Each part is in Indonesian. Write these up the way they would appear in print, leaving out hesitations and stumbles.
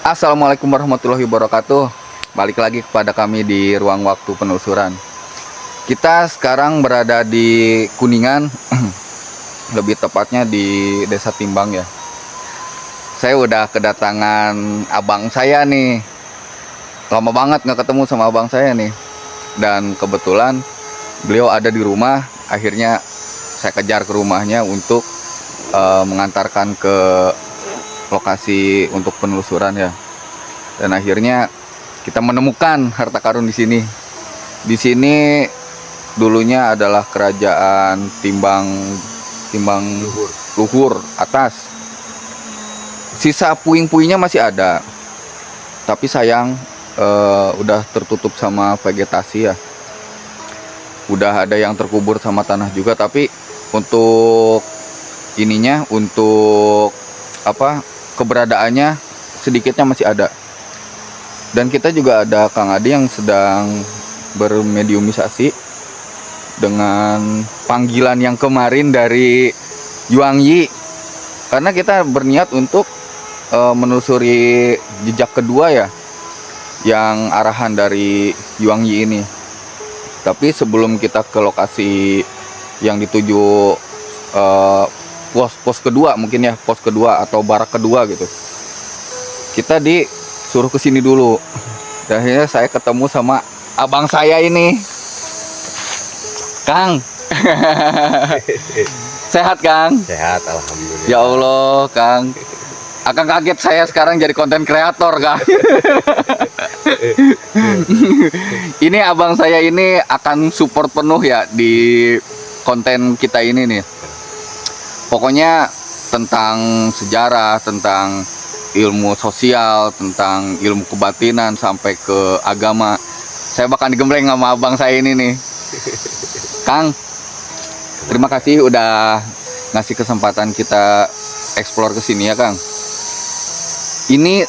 Assalamualaikum warahmatullahi wabarakatuh. Balik lagi kepada kami di ruang waktu penelusuran. Kita sekarang berada di Kuningan, lebih tepatnya di Desa Timbang ya. Saya udah kedatangan abang saya nih. Lama banget nggak ketemu sama abang saya nih. Dan kebetulan beliau ada di rumah. Akhirnya saya kejar ke rumahnya untuk mengantarkan ke lokasi untuk penelusuran ya. Dan akhirnya kita menemukan harta karun di sini. Di sini dulunya adalah kerajaan Timbang Luhur atas. Sisa puing-puingnya masih ada. Tapi sayang udah tertutup sama vegetasi ya. Udah ada yang terkubur sama tanah juga, tapi untuk ininya, untuk keberadaannya sedikitnya masih ada. Dan kita juga ada Kang Adi yang sedang bermediumisasi dengan panggilan yang kemarin dari Yuang Yi, karena kita berniat untuk menelusuri jejak kedua ya, yang arahan dari Yuang Yi ini. Tapi sebelum kita ke lokasi yang dituju, pos kedua mungkin ya, pos kedua atau barak kedua gitu, kita disuruh ke sini dulu. Dan akhirnya saya ketemu sama abang saya ini, Kang. Sehat Kang? Sehat, alhamdulillah. Ya Allah Kang, akan kaget saya sekarang jadi konten kreator Kang. Ini abang saya ini akan support penuh ya di konten kita ini nih. Pokoknya tentang sejarah, tentang ilmu sosial, tentang ilmu kebatinan, sampai ke agama. Saya bakal digembleng sama abang saya ini nih. Kang, terima kasih udah ngasih kesempatan kita eksplor ke sini ya Kang. Ini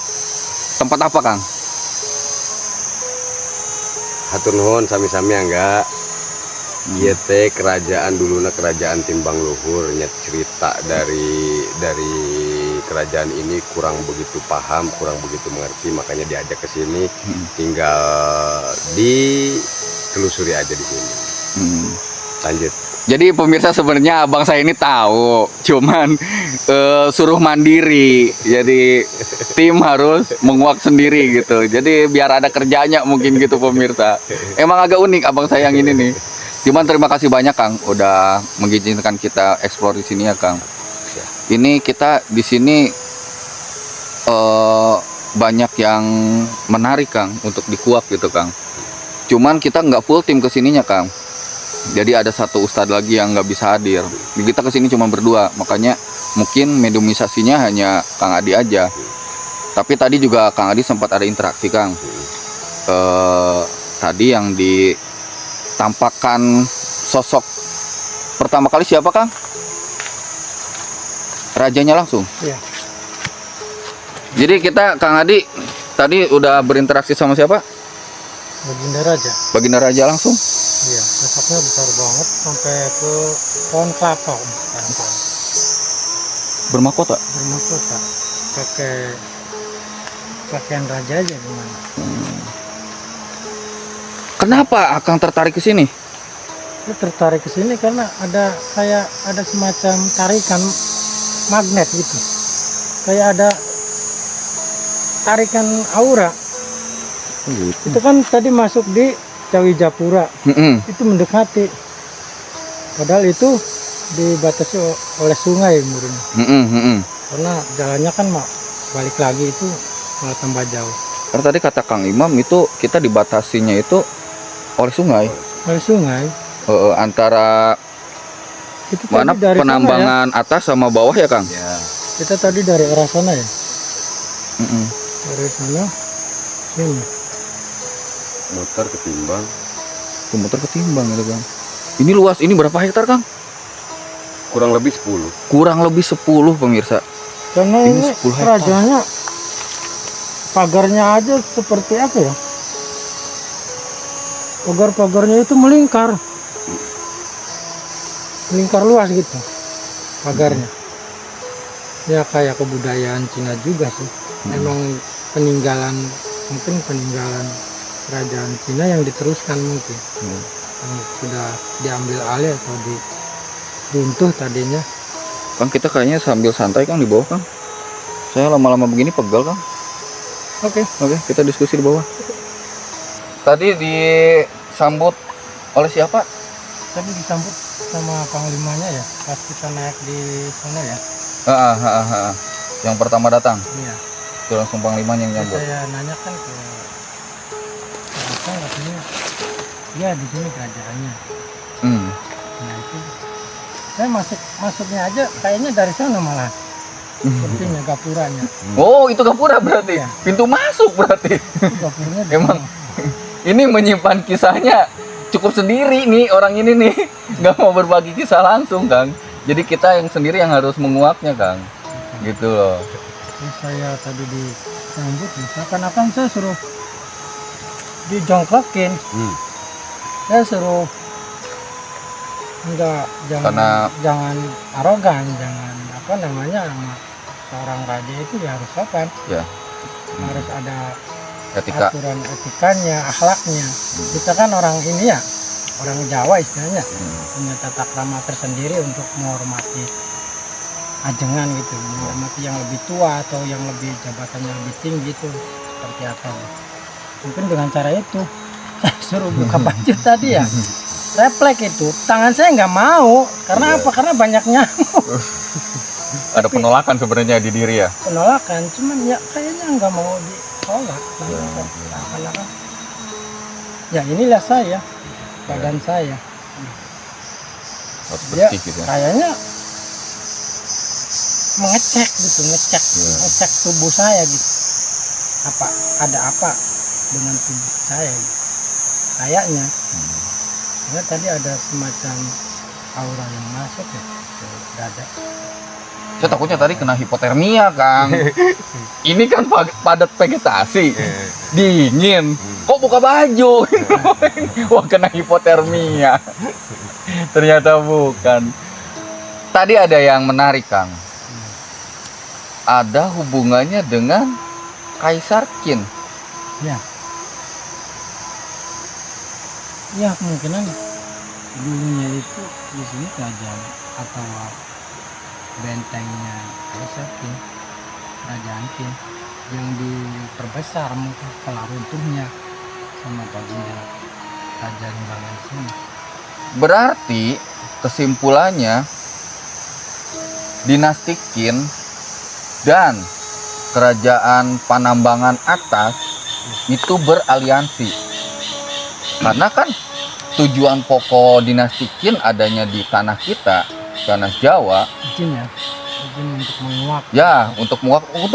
tempat apa Kang? Hatur nuhun sami-sami enggak. Ieu teh kerajaan duluna kerajaan Timbang Luhur. Nya cerita dari kerajaan ini kurang begitu paham, kurang begitu mengerti, makanya diajak ke sini. Tinggal ditelusuri aja di sini. Lanjut. Jadi pemirsa, sebenarnya abang saya ini tahu, cuman suruh mandiri. Jadi tim harus menguak sendiri gitu. Jadi biar ada kerjanya mungkin gitu pemirsa. Emang agak unik abang saya yang ini nih. Cuman terima kasih banyak Kang udah mengizinkan kita eksplor di sini ya Kang. Ini kita di sini banyak yang menarik Kang untuk dikuak gitu Kang. Cuman kita nggak full tim kesininya Kang. Jadi ada satu ustadz lagi yang nggak bisa hadir. Kita kesini cuma berdua, makanya mungkin mediumisasinya hanya Kang Adi aja. Tapi tadi juga Kang Adi sempat ada interaksi Kang. Tadi yang ditampakkan sosok pertama kali siapa Kang? Rajanya langsung? Iya. Jadi kita Kang Adi tadi udah berinteraksi sama siapa? Baginda Raja. Baginda Raja langsung? Iya, sosoknya besar banget sampai ke pohon kelapa. Bermahkota. bermahkota, pakai pakaian raja aja gimana? Kenapa Akang tertarik ke sini? Saya tertarik ke sini karena ada semacam tarikan magnet gitu, kayak ada tarikan aura. Itu kan tadi masuk di Cawi Japura, itu mendekati, padahal itu dibatasi oleh sungai murni. Karena jalannya kan balik lagi itu malah tambah jauh. Karena tadi kata Kang Imam itu kita dibatasinya itu oleh sungai. Oleh sungai. Antara Itu mana tadi dari sana ya. penambangan atas sama bawah ya Kang? Ya, Kita tadi dari arah sana ya. Mm-mm. Dari sana sini. motor ketimbang Tuh, motor ketimbang gitu Kang. Ini luas, ini berapa hektar Kang? kurang lebih 10. Kurang lebih 10 pemirsa. Karena Ini ini 10 hektar. rajanya pagarnya aja seperti apa ya? Pagar-pagarnya itu melingkar luas gitu pagarnya. Ya kayak kebudayaan Cina juga sih. Emang mungkin peninggalan kerajaan Cina yang diteruskan mungkin. Yang sudah diambil alih atau diruntuh tadinya. Kang kita kayaknya sambil santai Kang di bawah Kang. Saya lama-lama begini pegal Kang. Oke. Oke, kita diskusi di bawah. Tadi disambut oleh siapa? Tadi disambut sama panglimanya ya, pas kita naik di sana ya. Yang pertama datang. Iya. Itu langsung panglimanya yang Terus nyambut. saya nanyakan ke apa katanya, ya di sini kerajaannya. Hmm. Nah itu saya masuknya aja kayaknya dari sana malah. Sepertinya gapuranya. Oh, itu gapura berarti. Iya. Pintu masuk berarti. Itu gapuranya di Emang sana. ini menyimpan kisahnya cukup sendiri nih orang ini nih. Nggak mau berbagi kisah langsung Kang. Jadi kita yang sendiri yang harus menguaknya Kang. Gitu loh. Terus saya tadi disambut, seakan-akan saya suruh dijongkokin. Saya suruh jangan arogan, jangan apa namanya, sama seorang raja itu ya harus sopan. Ya. Harus ada Ketika aturan etikanya, akhlaknya. Kita kan orang ini ya, orang Jawa istilahnya, punya tata krama tersendiri untuk menghormati ajengan gitu, menghormati yang lebih tua atau yang lebih jabatannya lebih tinggi itu seperti apa. Mungkin dengan cara itu suruh buka baju tadi ya, refleks itu tangan saya nggak mau karena apa? Karena banyak nyamuk. ada penolakan sebenarnya di diri ya. Penolakan, cuman ya kayaknya nggak mau ditolak. Seakan-akan ya inilah saya, badan saya. Harus Dia bersih gitu ya. kayaknya ngecek tubuh saya gitu. Apa ada apa dengan tubuh saya gitu. Kayaknya. Karena tadi ada semacam aura yang masuk ya ke dada. Saya takutnya tadi kena hipotermia Kang. Ini kan padat vegetasi, dingin. Kok buka baju? Wah kena hipotermia. Ternyata bukan. Tadi ada yang menarik Kang. Ada hubungannya dengan Kaisar Qin. Ya. Ya kemungkinan dulunya itu di sini kerajaan atau bentengnya Kaisar Qin, kerajaan Qin yang diperbesar mungkin setelah runtuhnya sama baginda Raja Limbangan sini. Berarti kesimpulannya dinasti Qin dan kerajaan Panambangan atas itu beraliansi. Karena kan tujuan pokok dinasti Qin adanya di tanah kita, tanah Jawa. Izin ya, izin untuk menguak. Ya, untuk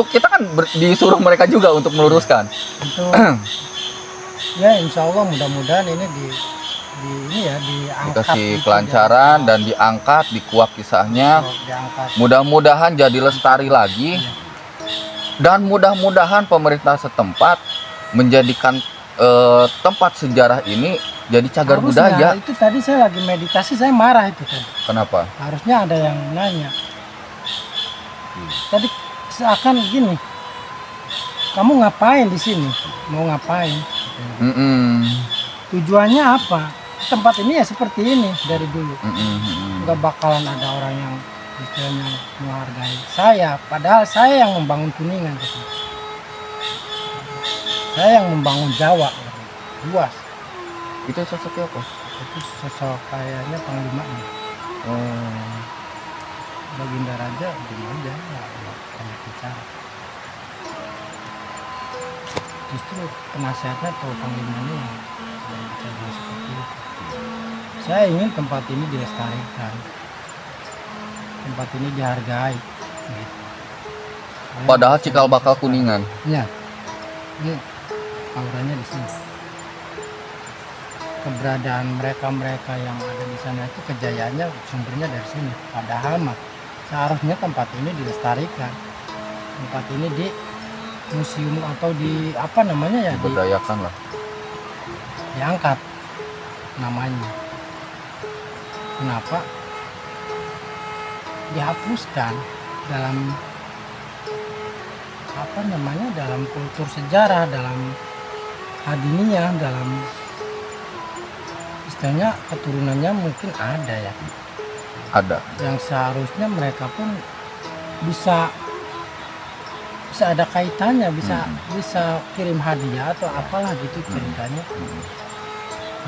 kita kan disuruh mereka juga untuk meluruskan. Untuk ya insya Allah mudah-mudahan ini diangkat. Dikasih gitu, kelancaran dan diangkat, dikuak kisahnya. diangkat. Mudah-mudahan jadi lestari lagi. Dan mudah-mudahan pemerintah setempat menjadikan tempat sejarah ini jadi cagar Harusnya, budaya. itu tadi saya lagi meditasi, saya marah itu tadi. Kenapa? Harusnya ada yang nanya. Tapi seakan gini, kamu ngapain di sini? Mau ngapain? Mm-mm. Tujuannya apa? Tempat ini ya seperti ini dari dulu. Mm-mm. Nggak bakalan ada orang yang istilahnya menghargai saya, padahal saya yang membangun Kuningan gitu. Saya yang membangun Jawa gitu. Luas. Itu sosoknya apa? Itu sosok kayaknya panglimanya. Oh. Baginda Raja gini aja, nggak banyak bicara. Justru penasehatnya atau panglimanya yang bicara seperti itu. Saya ingin tempat ini dilestarikan, tempat ini dihargai. Gitu. Padahal cikal bakal Kuningan. Ya, ini auranya di sini. Keberadaan mereka yang ada di sana itu kejayaannya sumbernya dari sini. Padahal mah seharusnya tempat ini dilestarikan, tempat ini di museum atau di apa namanya ya, Diberdayakan lah. diangkat namanya. Kenapa dihapuskan dalam apa namanya, dalam kultur sejarah, dalam hadiniah, dalam istilahnya keturunannya mungkin ada ya, Ada. yang seharusnya mereka pun bisa ada kaitannya, bisa kirim hadiah atau apalah gitu ceritanya.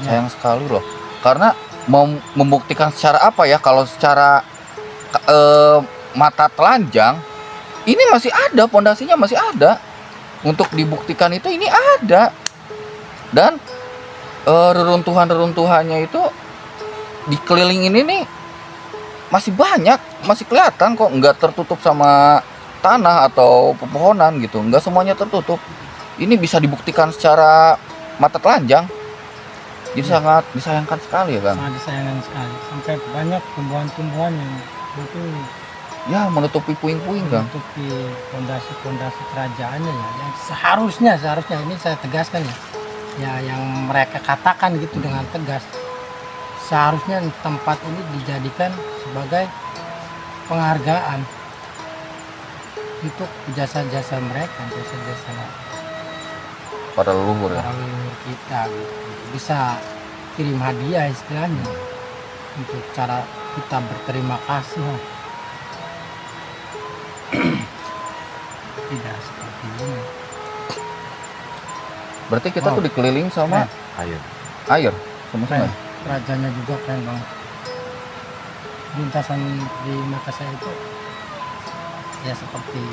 Ya, Sayang sekali loh. Karena mau membuktikan secara apa ya, kalau secara mata telanjang ini masih ada, pondasinya masih ada. Untuk dibuktikan itu ini ada. Dan reruntuhan-reruntuhannya itu di keliling ini nih masih banyak, masih kelihatan kok, nggak tertutup sama tanah atau pepohonan gitu, nggak semuanya tertutup. Ini bisa dibuktikan secara mata telanjang. Jadi sangat disayangkan sekali ya Kang. sangat disayangkan sekali, sampai banyak tumbuhan-tumbuhan yang mungkin Ya menutupi puing-puing Kang. menutupi pondasi-pondasi kerajaannya ya, yang seharusnya ini saya tegaskan ya, yang mereka katakan gitu dengan tegas, seharusnya tempat ini dijadikan sebagai penghargaan untuk jasa-jasa mereka, jasa-jasa Para leluhur ya. para leluhur kita gitu. Bisa kirim hadiah istilahnya untuk cara kita berterima kasih lah. Tidak seperti ini. Berarti kita Wow. tuh dikeliling sama Ayo. air, sama Keren. sungai. Rajanya juga keren banget. Lintasan di mata saya itu ya seperti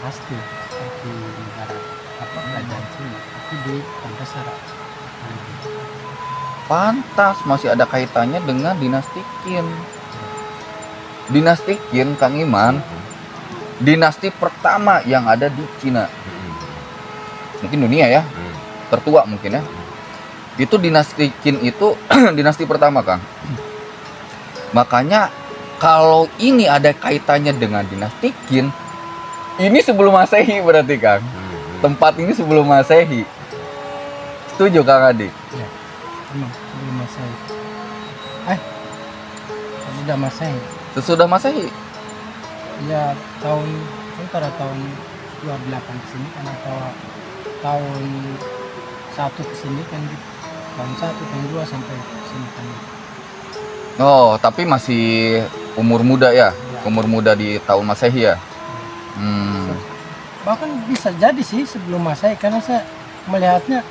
pasti seperti negara apa, kerajaan Cina, tapi di Pancasila. Pantas masih ada kaitannya dengan dinasti Qin. Dinasti Qin, Kang Iman, dinasti pertama yang ada di Cina. Mungkin dunia ya, tertua mungkin ya. Itu dinasti Qin itu dinasti pertama Kang. Makanya kalau ini ada kaitannya dengan dinasti Qin, ini sebelum Masehi berarti Kang. Tempat ini sebelum Masehi. Setuju Kang Adi? Ya, emang sebelum Masehi. Sudah Masehi. Sesudah Masehi. Ya tahun antara tahun 28 ke sini kan, atau tahun 1 ke sini kan gitu. Tahun 1, tahun 2 sampai ke sini kan. Oh, tapi masih umur muda ya? Ya. Umur muda di tahun Masehi ya? Bahkan bisa jadi sih sebelum Masehi, karena saya melihatnya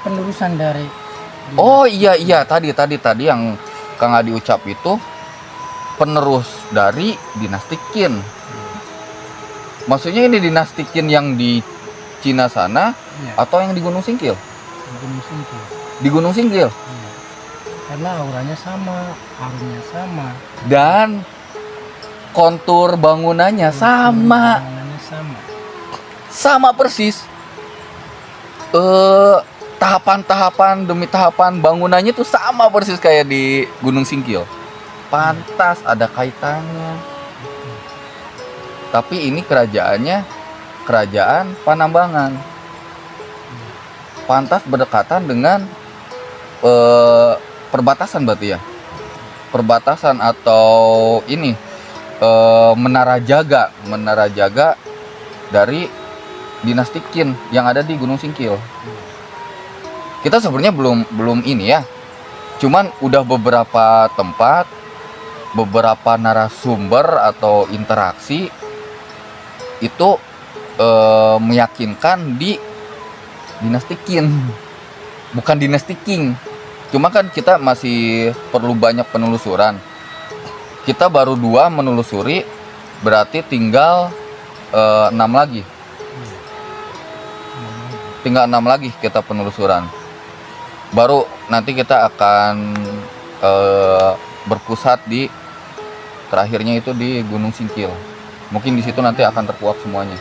penerusan dari Oh iya tadi yang Kang Adi ucap itu penerus dari dinasti Qin. Maksudnya ini dinasti Qin yang di Cina sana ya, atau yang di Gunung Singkil? Gunung Singkil. Di Gunung Singkil. Iya. Karena auranya sama, harumnya sama, Dan kontur bangunannya sama. bangunannya sama. Sama persis. Tahapan-tahapan demi tahapan bangunannya tuh sama persis kayak di Gunung Singkil. Pantas ada kaitannya. Tapi ini kerajaannya kerajaan Panambangan. Pantas berdekatan dengan perbatasan berarti ya. Perbatasan atau ini menara jaga dari dinasti Qin yang ada di Gunung Singkil. Kita sebenarnya belum ini ya, cuman udah beberapa tempat, beberapa narasumber atau interaksi itu meyakinkan di dinasti Qin, bukan dinasti Qing. Cuma kan kita masih perlu banyak penelusuran. Kita baru 2 menelusuri, berarti tinggal 6 lagi. Tinggal 6 lagi kita penelusuran. Baru nanti kita akan berpusat di terakhirnya itu di Gunung Singkil. Mungkin di situ nanti akan terkuak semuanya.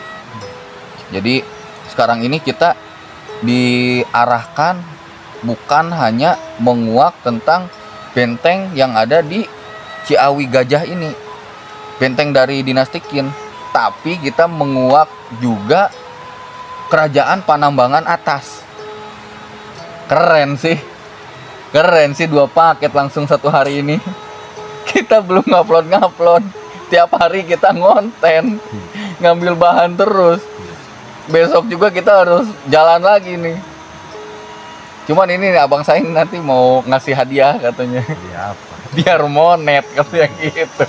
Jadi sekarang ini kita diarahkan bukan hanya menguak tentang benteng yang ada di Ciawi Gajah ini, benteng dari dinasti Qin, tapi kita menguak juga kerajaan Panambangan atas. Keren sih 2 paket langsung 1 hari ini. Kita belum ngupload, tiap hari kita ngonten, ngambil bahan terus. Besok juga kita harus jalan lagi nih. Cuman ini nih, abang saya nanti mau ngasih hadiah katanya. Iya apa? Biar monet katanya gitu.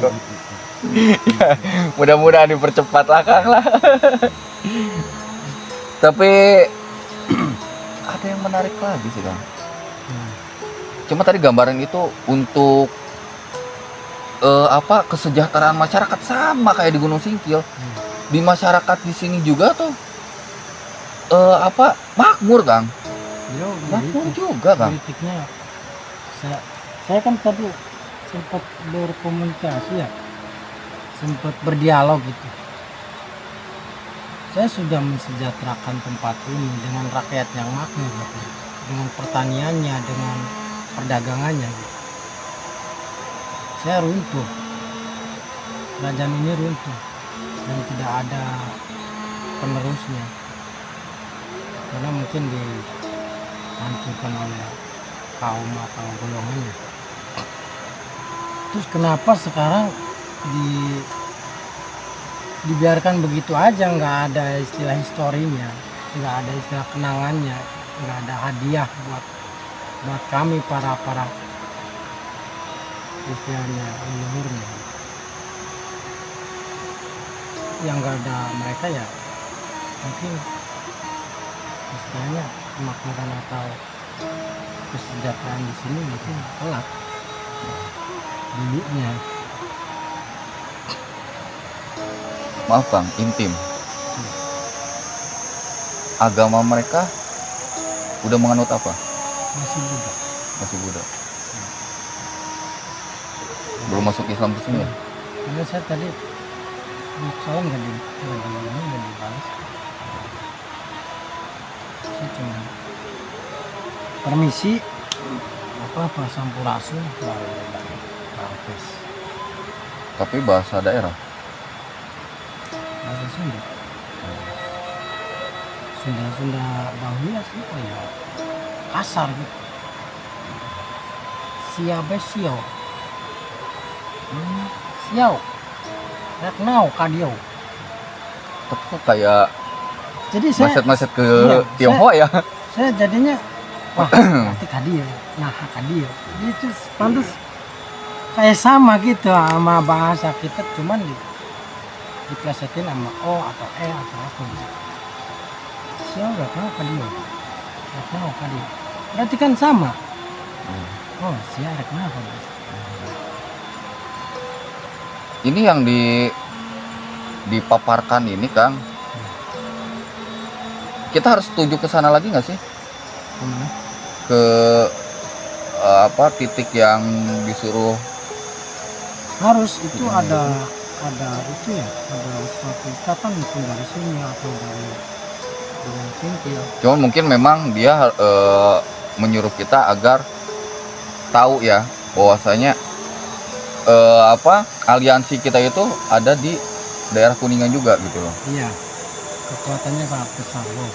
Ya, mudah-mudahan dipercepat lah Kang lah. Tapi ada yang menarik lagi sih Kang. Cuma tadi gambaran itu untuk kesejahteraan masyarakat sama kayak di Gunung Singkil. Di masyarakat di sini juga tuh makmur Kang. Makmur juga Kang. Politiknya saya kan tadi sempat berkomunikasi ya, sempat berdialog gitu. Saya sudah mensejahterakan tempat ini dengan rakyat yang makmur gitu, dengan pertaniannya, dengan perdagangannya gitu. Saya runtuh, kerajaan ini runtuh dan tidak ada penerusnya karena mungkin dihancurkan oleh kaum atau golongannya. Terus kenapa sekarang dibiarkan begitu aja, nggak ada istilah historinya, nggak ada istilah kenangannya, nggak ada hadiah buat kami para istilahnya leluhurnya. Yang nggak ada mereka ya mungkin istilahnya kemakmuran atau kesejahteraan di sini mungkin telat dulunya. Maaf Bang, intim. Agama mereka udah menganut apa? Masih Buddha. Masih Buddha. Belum masuk Islam ke sini ya? Karena saya tadi salam nggak dibalas. Saya cuma permisi apa sampurasun lalu rampes Tapi bahasa daerah. bahasa Sunda bahula sih kayak kasar gitu. Siabe siau. Siau. Reknau kadio. Tapi kayak Jadi saya maset-maset ke iya, Tionghoa ya. saya jadinya wah berarti kadio. Nah, kadio. Itu pantas kayak sama gitu sama bahasa kita, cuman diplesetin sama O atau E atau apa gitu. Siapa nggak tahu kadio, nggak tahu kadio. Berarti kan sama. Oh, siapa kenapa? Ini yang dipaparkan ini Kang. Kita harus tuju ke sana lagi nggak sih? Kemana? Ke titik yang disuruh. Harus itu ada itu ya, ada suatu ikatan mungkin dari sini atau dari Singkil. Cuman mungkin memang dia menyuruh kita agar tahu ya bahwasanya aliansi kita itu ada di daerah Kuningan juga gitu loh. Iya, kekuatannya sangat besar loh.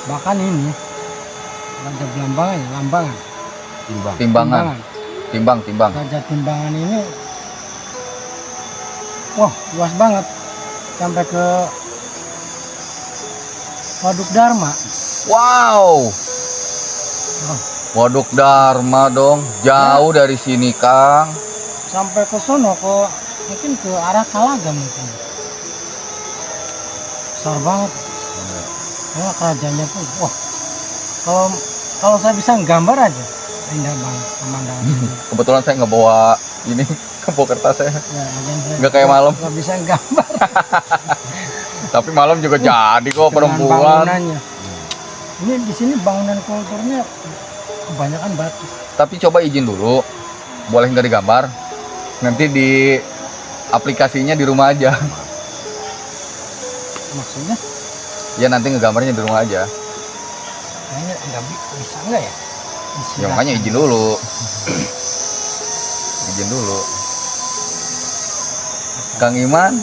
Bahkan ini Raja Belambangan ya, Lambangan. Timbang. Raja Timbangan ini wah luas banget sampai ke Waduk Dharma. Wow. Oh, Waduk Dharma dong, jauh dari sini Kang. sampai ke sono ke mungkin ke arah Talaga mungkin. Besar banget. Karena kerajaannya pun wah. Kalau saya bisa gambar aja indah banget pemandangan. Kebetulan saya nggak bawa ini, bawa kertas saya. Ya, Nggak kayak malam. Nggak bisa gambar Tapi malam juga jadi kok dengan perempuan. bangunannya. Ini di sini bangunan kulturnya kebanyakan batu. Tapi coba izin dulu, boleh nggak digambar? Nanti di aplikasinya di rumah aja. Maksudnya Ya nanti ngegambarnya di rumah aja. kayaknya nggak bisa nggak ya? Ya makanya izin dulu. Izin dulu. Kang Iman,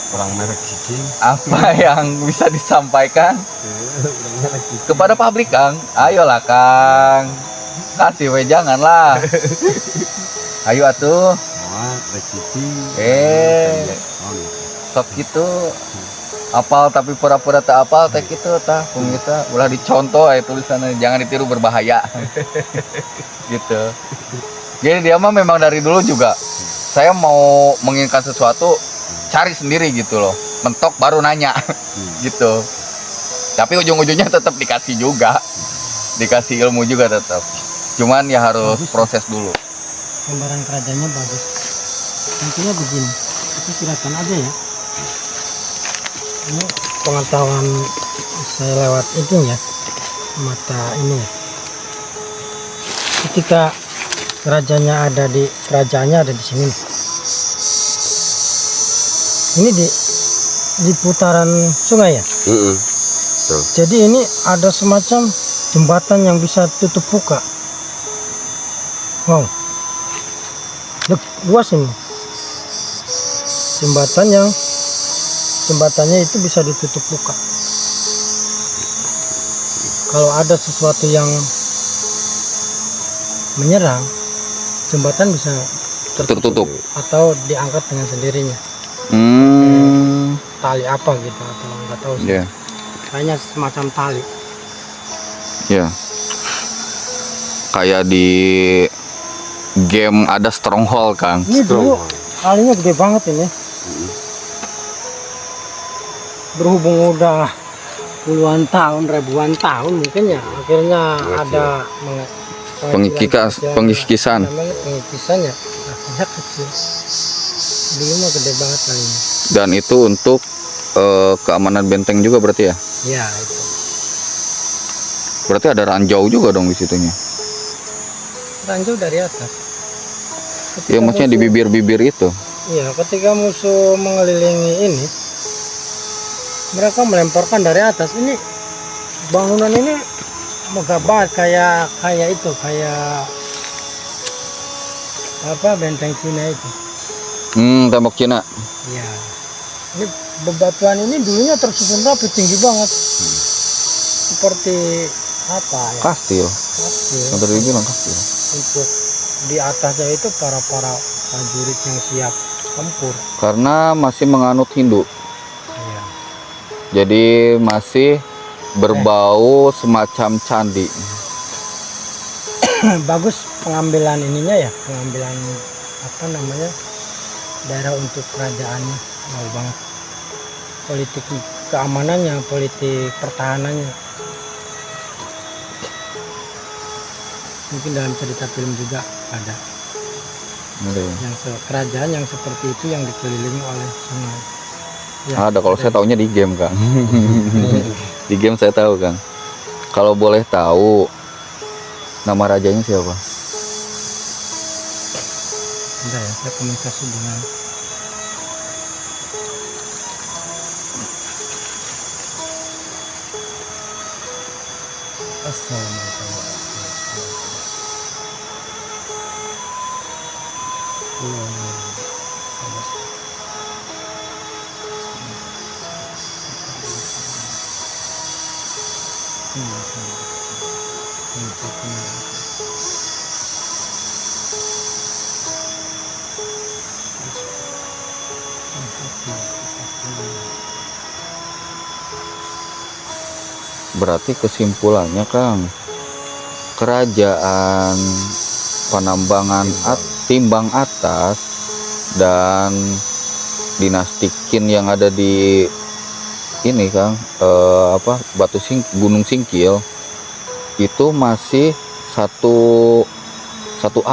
Orang merek cicing. apa yang bisa disampaikan kepada publik Kang? Ayolah Kang, kasih we janganlah. Ayo atuh, Merek cicing. sok gitu. Apal tapi pura-pura tak apal teh gitu tah pemirsa ulah dicontoh tulisannya jangan ditiru berbahaya. Gitu. Jadi dia mah memang dari dulu juga saya mau menginginkan sesuatu cari sendiri gitu loh, mentok baru nanya. Gitu. Tapi ujung-ujungnya tetap dikasih juga, dikasih ilmu juga tetap. Cuman ya harus proses dulu. Gambaran kerajaannya bagus. Intinya begini, itu silakan aja ya. Ini pengetahuan saya lewat itu ya, mata ini ya. Ketika kerajaannya ada di sini. Ini di putaran sungai ya. Tuh. Jadi ini ada semacam jembatan yang bisa tutup buka. Wow, luas ini. Jembatannya itu bisa ditutup buka. Kalau ada sesuatu yang menyerang, jembatan bisa Tertutup. atau diangkat dengan sendirinya. Tali apa gitu atau nggak tahu sih. Ya, Kayaknya semacam tali. ya. Kayak di game ada stronghold Kang. Ini dulu talinya gede banget ini. Berhubung udah puluhan tahun, ribuan tahun mungkin ya, akhirnya ada Pengikisan. namanya pengikisannya. Akhirnya kecil. Dulu mah gede banget talinya. Dan itu untuk keamanan benteng juga berarti ya? Ya itu. Berarti ada ranjau juga dong di situnya. Ranjau dari atas. Ya maksudnya di bibir-bibir itu. Iya, ketika musuh mengelilingi ini, mereka melemparkan dari atas. Ini bangunan ini megah banget kayak apa benteng Cina itu. Tembok Cina. Iya. Ini bebatuan ini dulunya tersusun rapi tinggi banget. Seperti apa ya? Kastil. Kastil. Yang tadi bilang kastil. Untuk di atasnya itu para prajurit yang siap tempur. Karena masih menganut Hindu. Iya. Jadi masih berbau semacam candi. Bagus pengambilan ininya ya, pengambilan apa namanya daerah untuk kerajaannya, bagus banget. Politik keamanannya, politik pertahanannya. Mungkin dalam cerita film juga ada yang kerajaan yang seperti itu yang dikelilingi oleh sungai. Ya, Ada kalau saya taunya di game Kang. Di game saya tahu Kang. Kalau boleh tahu nama rajanya siapa? Bentar ya, saya komunikasi dengan Assalamualaikum warahmatullahi wabarakatuh. itu. Berarti kesimpulannya Kang, kerajaan Panambangan Timbang Atas dan dinasti Qin yang ada di ini Kang, Gunung Singkil itu masih satu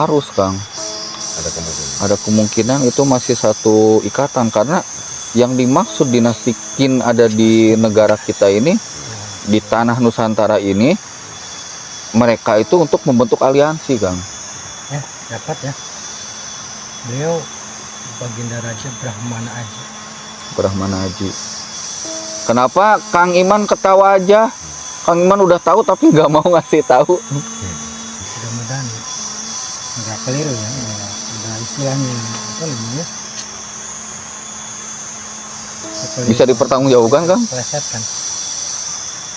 arus Kang. Ada kemungkinan itu masih satu ikatan, karena yang dimaksud dinasti Qin ada di negara kita ini, di tanah Nusantara ini, mereka itu untuk membentuk aliansi Kang. Ya, dapat ya. Beliau Baginda Raja Brahmana Aji. Brahmana Haji. Kenapa Kang Iman ketawa aja? Kang Iman udah tahu tapi nggak mau ngasih tahu. Mudah-mudahan nggak keliru ya. Udah istilahnya apa namanya? Bisa dipertanggungjawabkan Kang? Plesetkan.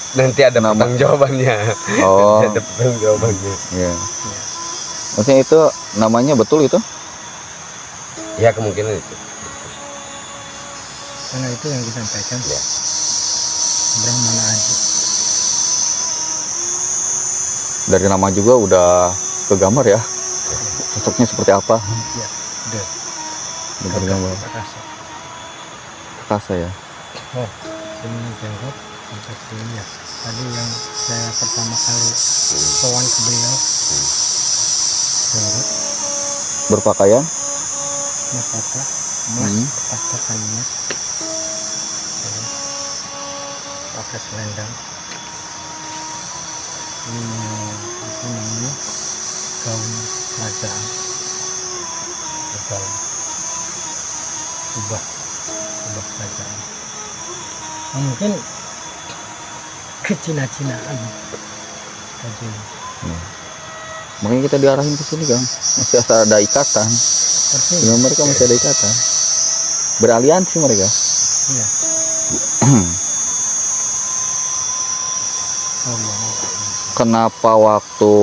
Nanti ada jawabannya. Oh, Ada jawabannya. iya. Maksudnya itu namanya betul itu? Ya kemungkinan itu. Karena itu yang disampaikan. Ya. Brahmana Aji. Dari nama juga udah kegambar ya. Sosoknya seperti apa? Ya, udah. Dari gambar. Perkasa. Perkasa ya. Oh, ini jenggot sampai sini ya. Tadi yang saya pertama kali sowan ke beliau. Jenggot, Berpakaian? mahkota, emas, pakai emas. Pakai selendang. Ini apa namanya? Gaun kerajaan. Gaun. Ubah kerajaan. Nah, mungkin kecina-cinaan kajian. Makanya kita diarahin ke sini Kang. Masih ada ikatan. Seperti Dengan mereka masih ada ikatan. Beraliansi mereka. iya. Allah. Kenapa waktu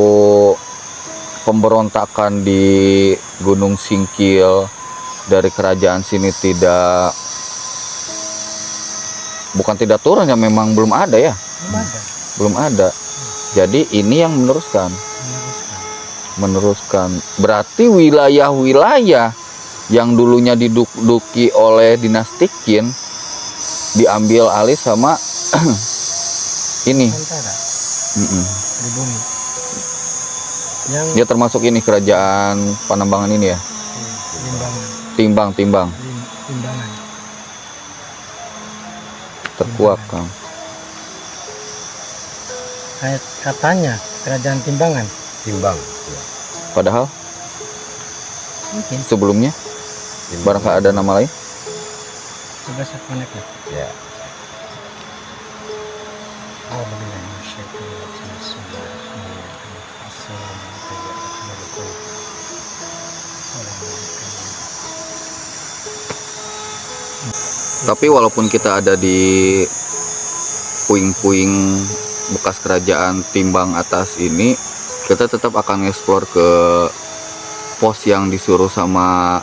pemberontakan di Gunung Singkil dari kerajaan sini bukan tidak turun ya, memang belum ada ya, Belum ada. belum ada. Jadi ini yang meneruskan. Berarti wilayah-wilayah yang dulunya diduduki oleh dinasti Qin diambil alih sama ini. Antara di bumi. Yang Dia termasuk ini kerajaan Panambangan ini ya. timbangan. Timbang Timbangan. terkuak Kang. Kayak katanya kerajaan timbangan. Timbang. Ya. Padahal Mungkin. sebelumnya barangkali ada nama lain. Coba saya connect ya. Ya. Oh, begini. Assalamualaikum. Tapi walaupun kita ada di puing-puing bekas kerajaan Timbang Atas ini, kita tetap akan explore ke pos yang disuruh sama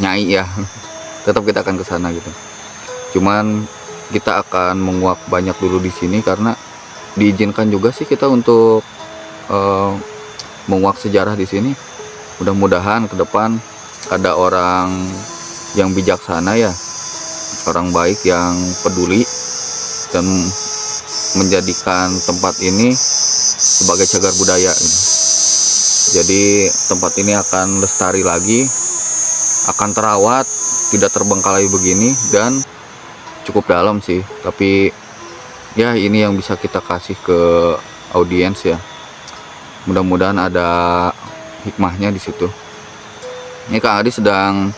Nyai ya. Tetap kita akan ke sana gitu. Cuman kita akan menguak banyak dulu di sini karena diizinkan juga sih kita untuk menguak sejarah di sini. Mudah-mudahan ke depan ada orang yang bijaksana ya, orang baik yang peduli dan menjadikan tempat ini sebagai cagar budaya ini. Jadi tempat ini akan lestari lagi, akan terawat, tidak terbengkalai begini, dan cukup dalam sih. Tapi ya ini yang bisa kita kasih ke audiens ya. Mudah-mudahan ada hikmahnya di situ. Ini Kang Adi sedang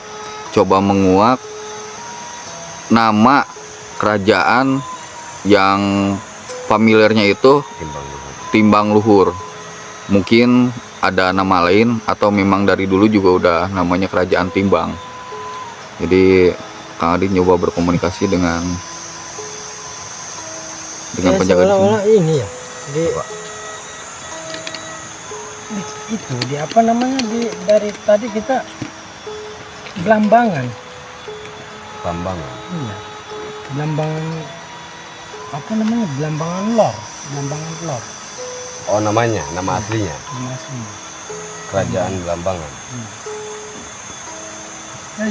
coba menguak nama kerajaan yang familiarnya itu Timbang Luhur. Mungkin ada nama lain atau memang dari dulu juga udah namanya kerajaan Timbang. Jadi Kang Adi nyoba berkomunikasi dengan penjaga di sini. Seolah-olah ini ya. Itu di apa namanya dari tadi kita Belambangan. Blambangan. Iya. Blambangan apa namanya? Blambangan Lor. Blambangan Lor. Oh namanya, nama aslinya Nama aslinya. Kerajaan Blambangan.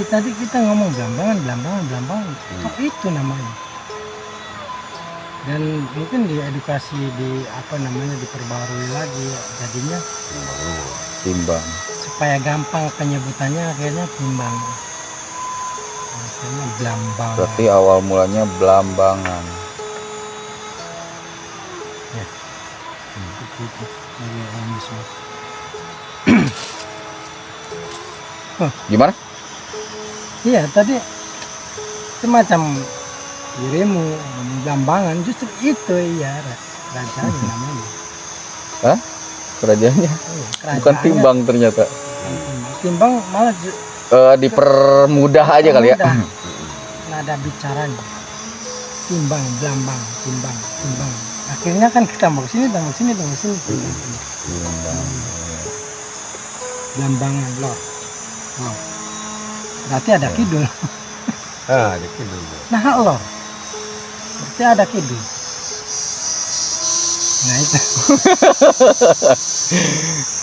Tadi kita ngomong Blambangan. Oh, itu namanya. Dan mungkin diedukasi diperbarui lagi jadinya Timbang luhur. Timbang. supaya gampang penyebutannya akhirnya timbang. Akhirnya Blambangan. Berarti awal mulanya Blambangan. Itu dari Indonesia. Gimana? Iya tadi semacam dirimu Blambangan justru itu ya kerajaan namanya. Hah? Kerajaannya? Iya, Bukan kerajaannya timbang ternyata. Timbang malah Dipermudah aja kali ya. mudah. Nada bicaranya timbang timbang. Akhirnya kan kita mau sini. Blambangan Lor. Oh. Berarti ada kidul. Ada kidul. Nah Lor. Berarti ada kidul. Nah itu.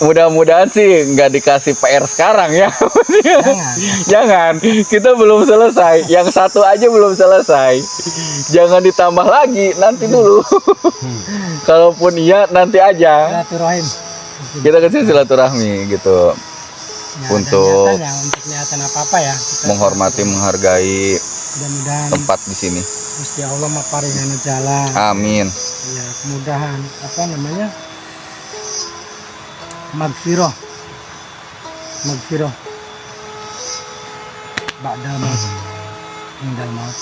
Mudah-mudahan sih nggak dikasih PR sekarang ya. Jangan. Jangan, kita belum selesai. Yang satu aja belum selesai. Jangan ditambah lagi, nanti dulu. Kalaupun iya, nanti aja. Silaturahim. Kita kasih silaturahmi gitu. Ya, Untuk untuk niatan apa ya. Kita menghormati, menghargai mudah-mudahan tempat di sini. Gusti Allah maparingan jalan. Amin. Ya, kemudahan magfirah ba'dal maut indal maut.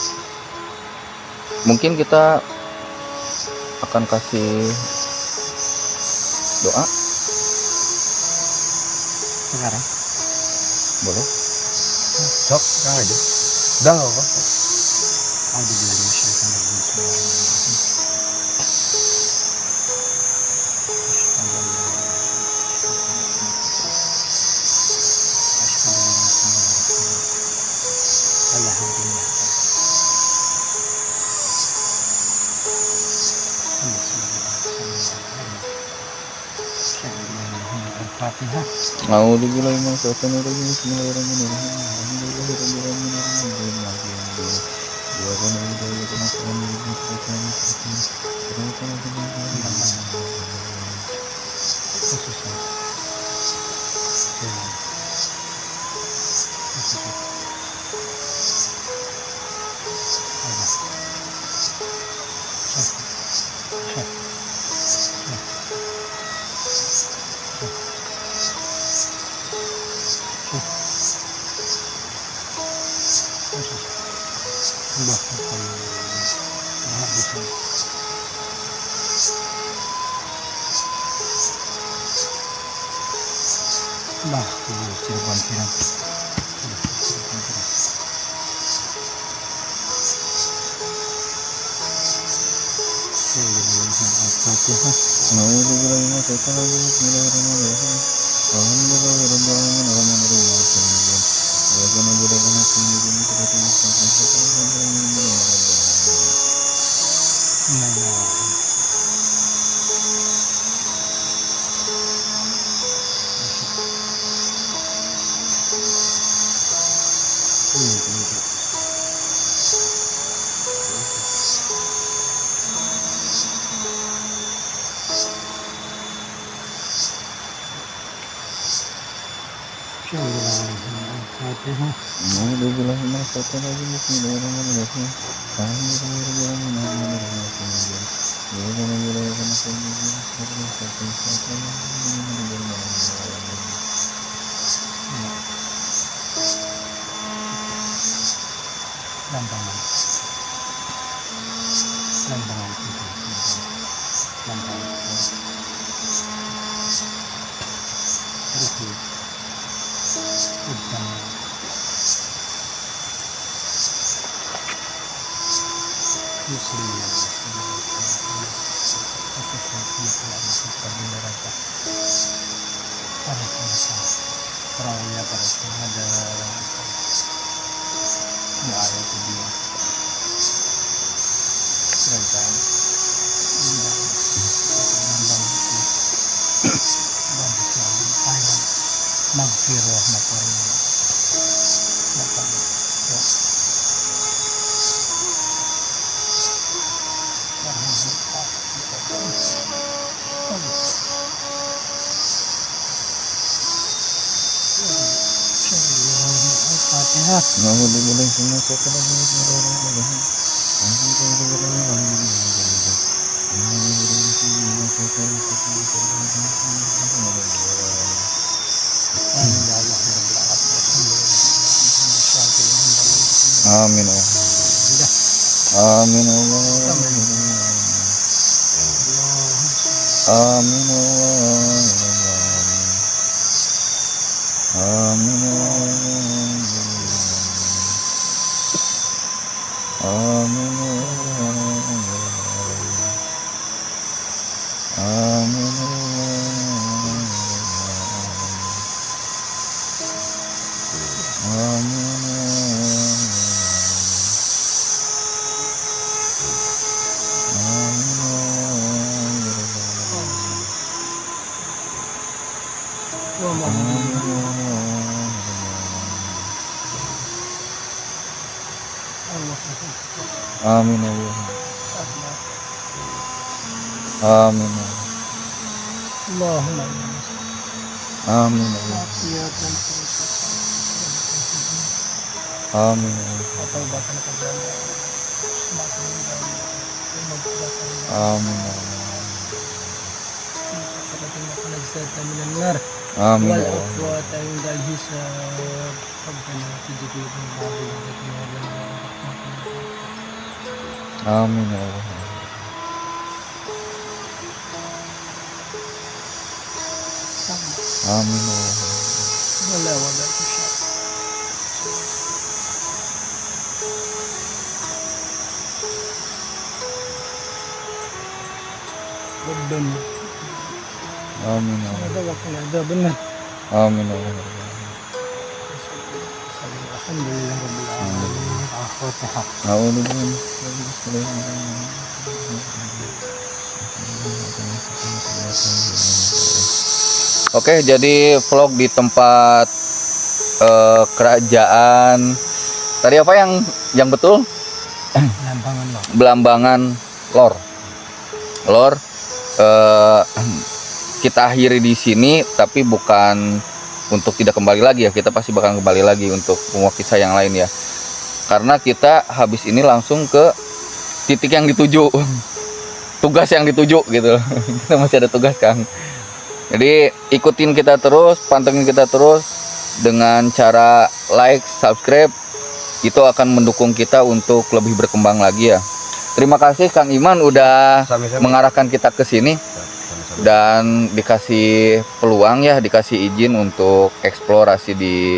Mungkin kita akan kasih doa, Sekarang boleh? Sok, kang aja. Udah nggak apa. A'udzubillahi minasyaitonir rajim. Bismillahirrahmanirrahim. Al-Fatihah. A'udzubillahi minasyaitonir rajim. Bismillahirrahmanirrahim. Alhamdulillahirabbil alamin. Arrahmanirrahim. Maliki yaumiddin. Iyyaka na'budu wa iyyaka nasta'in. Ihdinas siratal mustaqim. Siratal ladzina an'amta 'alaihim. Khususnya Bah, Cirebon Pirang. Al-Fatihah. A'udzubillahi minasyaitonir rajim. Bismillahirrahmanirrahim. Alhamdulillahirabbil alamin. Arrahmanirrahim. Maliki yaumiddin. Iyyaka na'budu wa iyyaka nasta'in. Ihdinas siratal mustaqim. Siratal ladzina an'amta 'alaihim. Al-Fatihah. A'udzubillahi minasyaitonir rajim. Bismillahirrahmanirrahim. Alhamdulillahirabbil alamin. Arrahmanirrahim. Iyyaka na'budu wa iyyaka nasta'in. Ihdinas siratal mustaqim. Siratal ladzina an'amta 'alaihim. Blambangan. Ruhi. Udang. Para pengusaha, para pengusaha, ada Magfirullah makarnya. Fatihah. Amin. Amin Allah. Amin Allah. Amin Allah. Amin Allah. Amin Amin Allah. Amin. Allahumma Amin Allah. Amin Amin Amin Amin Allah. Amin Allah. Amin Allah. Ada benar. Amin Allah. Alhamdulillah rabbil alamin. Al-Fatihah. Oke, jadi vlog di tempat kerajaan. Tadi apa yang betul? Lambangan loh. Belambangan Lor. Kita akhiri di sini, tapi bukan untuk tidak kembali lagi ya. Kita pasti bakal kembali lagi untuk semua kisah yang lain ya. Karena kita habis ini langsung ke titik yang dituju, tugas yang dituju gitu. Kita masih ada tugas, Kang. Jadi ikutin kita terus, pantengin kita terus dengan cara like, subscribe. Itu akan mendukung kita untuk lebih berkembang lagi ya. Terima kasih Kang Iman udah Sama-sama. mengarahkan kita ke sini dan dikasih peluang ya, dikasih izin untuk eksplorasi di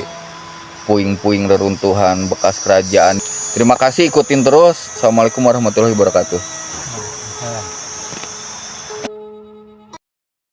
puing-puing reruntuhan bekas kerajaan. Terima kasih, ikutin terus. Assalamualaikum warahmatullahi wabarakatuh. Salam.